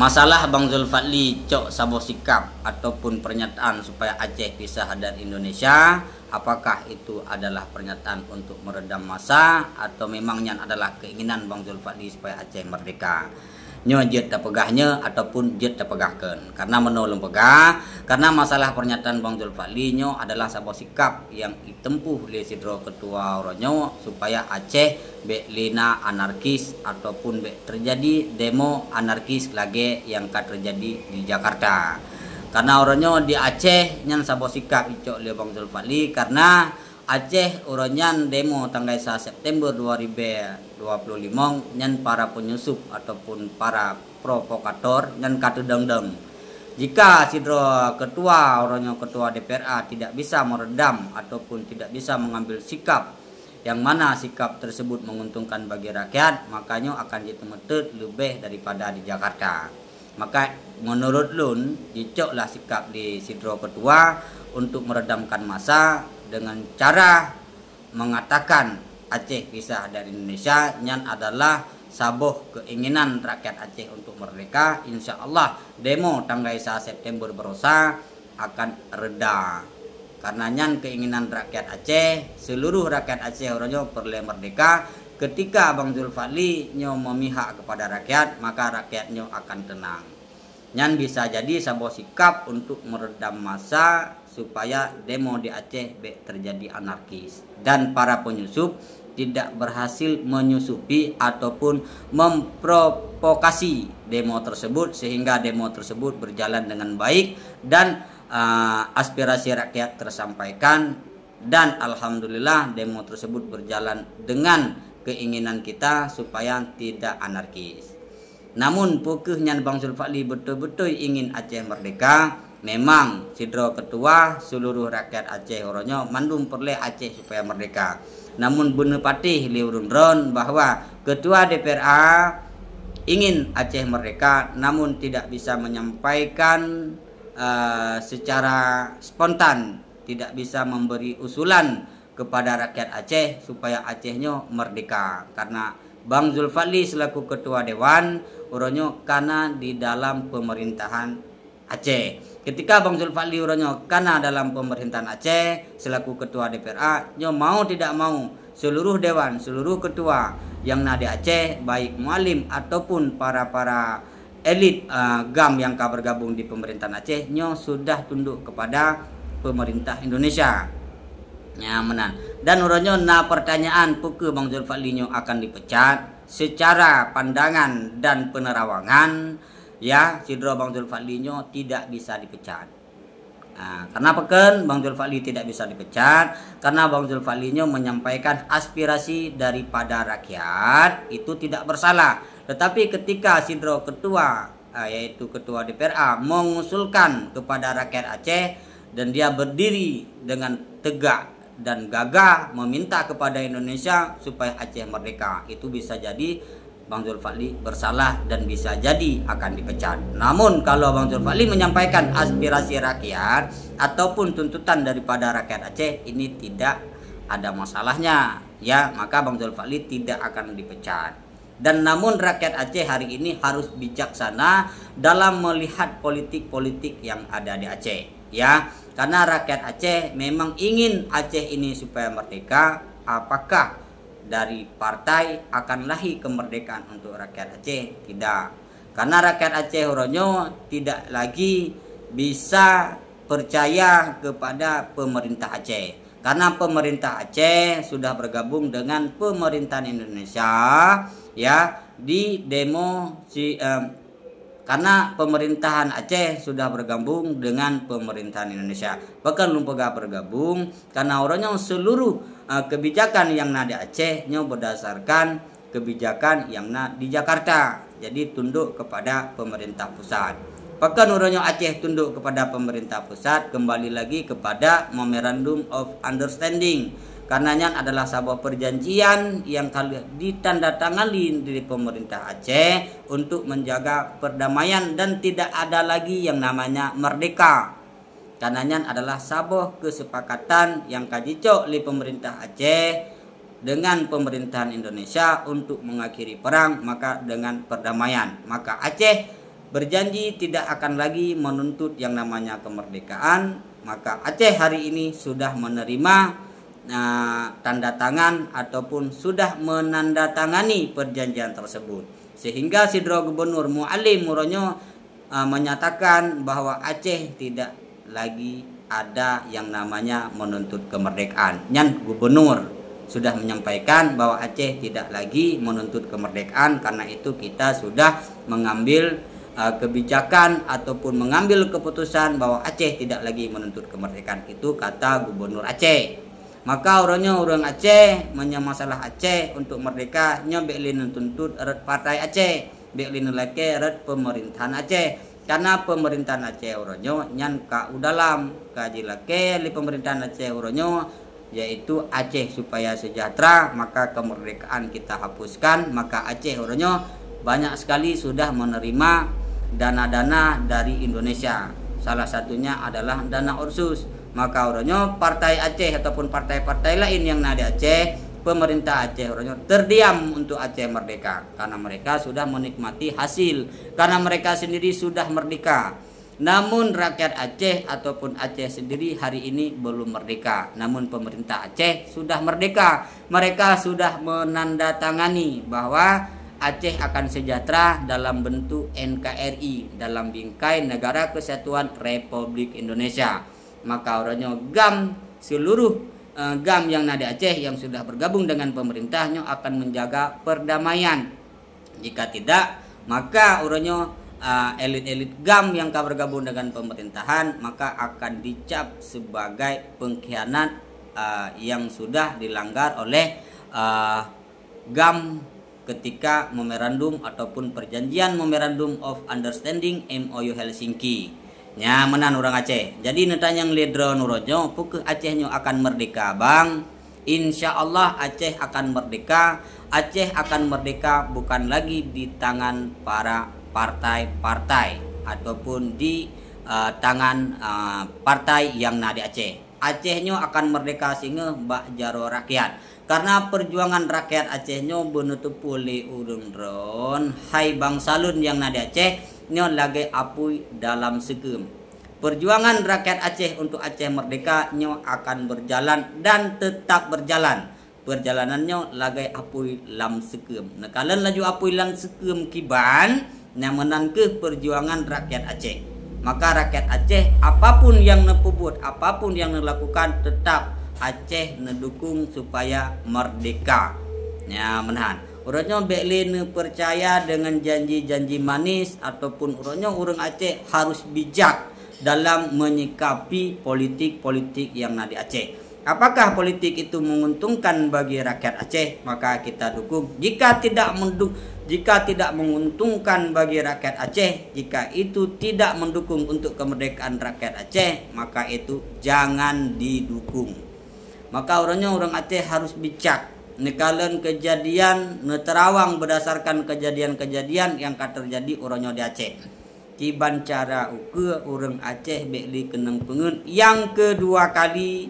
Masalah Bang Zulfadli cok sabo sikap ataupun pernyataan supaya Aceh pisah dari Indonesia, apakah itu adalah pernyataan untuk meredam massa atau memangnya adalah keinginan Bang Zulfadli supaya Aceh merdeka? Nyo jet pegahnya ataupun jet pegahkan karena menolong pegah, karena masalah pernyataan Bang Zulfadli nyo adalah sabo sikap yang ditempuh oleh sidro ketua oronyo supaya Aceh be lina anarkis ataupun be terjadi demo anarkis lagi yang terjadi di Jakarta. Karena oronyo di Aceh nyan sabo sikap icok oleh Bang Zulfadli karena Aceh uronyan demo tanggal 1 September 2025 nyan para penyusup ataupun para provokator nyan kata deng-deng. Jika sidro ketua oronyo ketua DPRA tidak bisa meredam ataupun tidak bisa mengambil sikap yang mana sikap tersebut menguntungkan bagi rakyat, makanya akan ditemetut lebih daripada di Jakarta. Maka menurut Lun dicoklah sikap di sidro ketua untuk meredamkan massa dengan cara mengatakan Aceh pisah dari Indonesia nyan adalah saboh keinginan rakyat Aceh untuk merdeka. Insya Allah demo tanggal 1 September berosa akan reda karena nyan keinginan rakyat Aceh, seluruh rakyat Aceh orangnya perlu merdeka. Ketika Bang Zulfadli nyo memihak kepada rakyat, maka rakyatnya akan tenang. Nyan bisa jadi sabo sikap untuk meredam massa supaya demo di Aceh terjadi anarkis dan para penyusup tidak berhasil menyusupi ataupun memprovokasi demo tersebut sehingga demo tersebut berjalan dengan baik dan aspirasi rakyat tersampaikan, dan alhamdulillah demo tersebut berjalan dengan keinginan kita supaya tidak anarkis. Namun pokoknya Bang Zulfadli betul-betul ingin Aceh merdeka. Memang sidro ketua seluruh rakyat Aceh oronyo mandum perle Aceh supaya merdeka. Namun bener patih liurun-ron bahwa ketua DPRA ingin Aceh merdeka namun tidak bisa menyampaikan secara spontan, tidak bisa memberi usulan kepada rakyat Aceh supaya Acehnya merdeka karena Bang Zulfadli selaku ketua dewan oronyo karena di dalam pemerintahan Aceh. Ketika Bang Zulfadli oronyo karena dalam pemerintahan Aceh selaku ketua DPRA, nyo mau tidak mau seluruh dewan, seluruh ketua yang ada di Aceh baik mualim ataupun para elit GAM yang bergabung di pemerintahan Aceh nyo sudah tunduk kepada pemerintah Indonesia. Nyamanan. Dan oronyo pertanyaan pukul Bang Zulfadli nyo akan dipecat secara pandangan dan penerawangan, ya sidro Bang Zulfadli nyo tidak bisa dipecat. Karena peken Bang Zulfadli tidak bisa dipecat karena Bang Zulfadli nyo menyampaikan aspirasi daripada rakyat itu tidak bersalah. Tetapi ketika sidro ketua yaitu ketua DPRA mengusulkan kepada rakyat Aceh dan dia berdiri dengan tegak dan gagah meminta kepada Indonesia supaya Aceh merdeka, itu bisa jadi Bang Zulfadli bersalah dan bisa jadi akan dipecat. Namun kalau Bang Zulfadli menyampaikan aspirasi rakyat ataupun tuntutan daripada rakyat Aceh, ini tidak ada masalahnya, ya maka Bang Zulfadli tidak akan dipecat. Dan namun rakyat Aceh hari ini harus bijaksana dalam melihat politik-politik yang ada di Aceh, ya. Karena rakyat Aceh memang ingin Aceh ini supaya merdeka. Apakah dari partai akan lahir kemerdekaan untuk rakyat Aceh? Tidak. Karena rakyat Aceh oronyo tidak lagi bisa percaya kepada pemerintah Aceh. Karena pemerintah Aceh sudah bergabung dengan pemerintahan Indonesia, ya, di demo karena pemerintahan Aceh sudah bergabung dengan pemerintahan Indonesia. Bahkan lumpega bergabung karena orangnya seluruh kebijakan yang ada di Aceh nyo berdasarkan kebijakan yang di Jakarta. Jadi tunduk kepada pemerintah pusat. Bahkan orangnya Aceh tunduk kepada pemerintah pusat kembali lagi kepada Memorandum of Understanding. Karenanya adalah sebuah perjanjian yang ditandatangani dari pemerintah Aceh untuk menjaga perdamaian dan tidak ada lagi yang namanya merdeka. Karenanya adalah sebuah kesepakatan yang kajicok oleh pemerintah Aceh dengan pemerintahan Indonesia untuk mengakhiri perang maka dengan perdamaian. Maka Aceh berjanji tidak akan lagi menuntut yang namanya kemerdekaan, maka Aceh hari ini sudah menerima tanda tangan ataupun sudah menandatangani perjanjian tersebut. Sehingga Sidro Gubernur Muallim Muronyo menyatakan bahwa Aceh tidak lagi ada yang namanya menuntut kemerdekaan. Nyan Gubernur sudah menyampaikan bahwa Aceh tidak lagi menuntut kemerdekaan, karena itu kita sudah mengambil kebijakan ataupun mengambil keputusan bahwa Aceh tidak lagi menuntut kemerdekaan. Itu kata Gubernur Aceh. Maka orang Aceh masalah Aceh untuk merdeka nyo beklin tuntut eret partai Aceh, beklin leke eret pemerintahan Aceh. Karena pemerintahan Aceh oronyo nyan ka udalam kaji leke li pemerintahan Aceh oronyo, yaitu Aceh supaya sejahtera, maka kemerdekaan kita hapuskan. Maka Aceh oronyo banyak sekali sudah menerima dana-dana dari Indonesia. Salah satunya adalah dana Otsus. Maka oronyo partai Aceh ataupun partai-partai lain yang ada di Aceh, pemerintah Aceh oronyo terdiam untuk Aceh merdeka, karena mereka sudah menikmati hasil, karena mereka sendiri sudah merdeka. Namun rakyat Aceh ataupun Aceh sendiri hari ini belum merdeka. Namun pemerintah Aceh sudah merdeka. Mereka sudah menandatangani bahwa Aceh akan sejahtera dalam bentuk NKRI, dalam bingkai Negara Kesatuan Republik Indonesia. Maka orangnya seluruh GAM yang ada Aceh yang sudah bergabung dengan pemerintahnya akan menjaga perdamaian. Jika tidak, maka orangnya elit-elit GAM yang bergabung dengan pemerintahan maka akan dicap sebagai pengkhianat yang sudah dilanggar oleh GAM ketika memorandum ataupun perjanjian Memorandum of Understanding MOU Helsinki. Nya menan orang Aceh. Jadi netanya yang ledro nurojo pukul Acehnya akan merdeka bang. Insya Allah Aceh akan merdeka. Aceh akan merdeka bukan lagi di tangan para partai-partai ataupun di tangan partai yang nadi Aceh. Acehnya akan merdeka sehingga bak jaro rakyat. Karena perjuangan rakyat Acehnya benutup pulih urung dron. Hai Bang Salun yang nadi Aceh nyo lagi apui dalam segem. Perjuangan rakyat Aceh untuk Aceh merdeka nyo akan berjalan dan tetap berjalan. Perjalanannya lagi apui lam segem. Nah kalian laju apui lam segem kiban nyamenan ke perjuangan rakyat Aceh. Maka rakyat Aceh apapun yang nepubut, apapun yang melakukan, tetap Aceh nedukung supaya merdeka. Ya menahan. Urutnya beklin percaya dengan janji-janji manis ataupun urutnya orang Aceh harus bijak dalam menyikapi politik-politik yang ada di Aceh. Apakah politik itu menguntungkan bagi rakyat Aceh, maka kita dukung. Jika tidak menguntungkan bagi rakyat Aceh, jika itu tidak mendukung untuk kemerdekaan rakyat Aceh, maka itu jangan didukung. Maka orang Aceh harus bijak. Nekalan kejadian neterawang berdasarkan kejadian-kejadian yang terjadi orangnya di Aceh. Kiban cara uke orang Aceh bekli kenang pengen yang kedua kali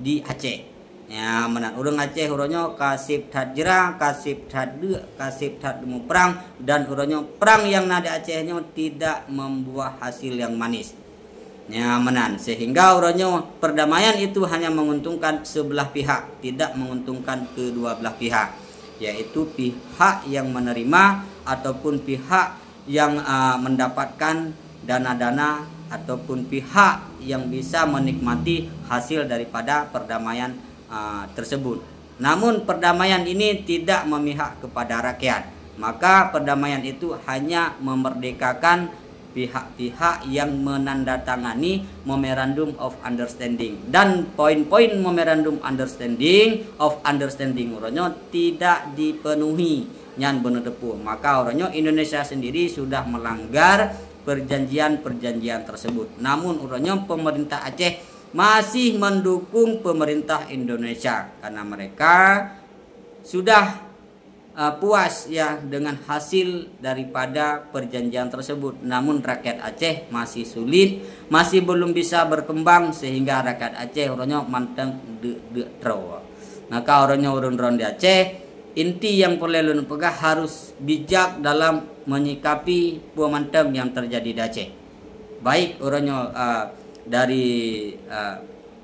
di Aceh. Ya menan orang Aceh orangnya kasip tat jera, kasip tat de, kasip tat demu perang, dan orangnya perang yang nada Acehnya tidak membuah hasil yang manis. Ya menan sehingga orangnya perdamaian itu hanya menguntungkan sebelah pihak, tidak menguntungkan kedua belah pihak, yaitu pihak yang menerima ataupun pihak yang mendapatkan dana-dana ataupun pihak yang bisa menikmati hasil daripada perdamaian tersebut. Namun perdamaian ini tidak memihak kepada rakyat, maka perdamaian itu hanya memerdekakan pihak-pihak yang menandatangani Memorandum of Understanding, dan poin-poin Memorandum of Understanding orangnya tidak dipenuhi nyan bener depu. Maka orangnya Indonesia sendiri sudah melanggar perjanjian-perjanjian tersebut. Namun orangnya pemerintah Aceh masih mendukung pemerintah Indonesia karena mereka sudah puas ya dengan hasil daripada perjanjian tersebut. Namun rakyat Aceh masih sulit, masih belum bisa berkembang, sehingga rakyat Aceh orangnya manteng de tro. Maka orangnya urun-urun di Aceh, inti yang perlu pegang harus bijak dalam menyikapi puamantem yang terjadi di Aceh. Baik orangnya dari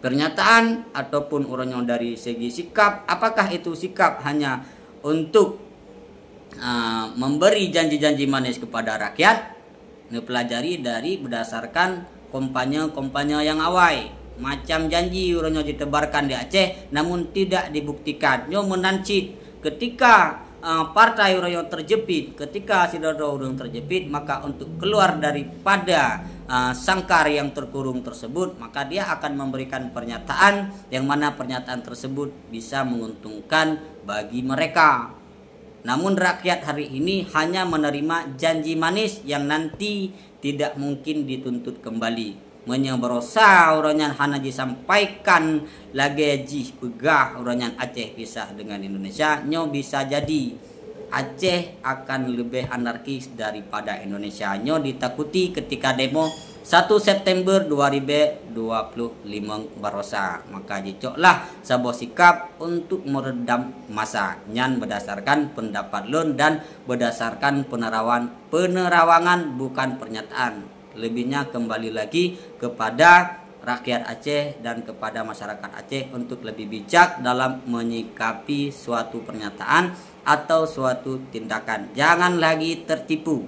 pernyataan ataupun orangnya dari segi sikap. Apakah itu sikap hanya untuk memberi janji-janji manis kepada rakyat? Nepelajari dari berdasarkan kampanye yang awal. Macam janji orangnya ditebarkan di Aceh namun tidak dibuktikan. Nyo menancit ketika partai orang yang terjepit, ketika saudara orang terjepit, maka untuk keluar daripada sangkar yang terkurung tersebut, maka dia akan memberikan pernyataan yang mana pernyataan tersebut bisa menguntungkan bagi mereka. Namun rakyat hari ini hanya menerima janji manis yang nanti tidak mungkin dituntut kembali. Menyeberosa orangnya hanya disampaikan lagi jih pegah orangnya Aceh pisah dengan Indonesia. Nyo bisa jadi Aceh akan lebih anarkis daripada Indonesia. Nyo ditakuti ketika demo 1 September 2025 barosa. Maka jicoklah sebuah sikap untuk meredam massa. Nyan berdasarkan pendapat lun dan berdasarkan penerawangan bukan pernyataan. Lebihnya kembali lagi kepada rakyat Aceh dan kepada masyarakat Aceh untuk lebih bijak dalam menyikapi suatu pernyataan atau suatu tindakan. Jangan lagi tertipu.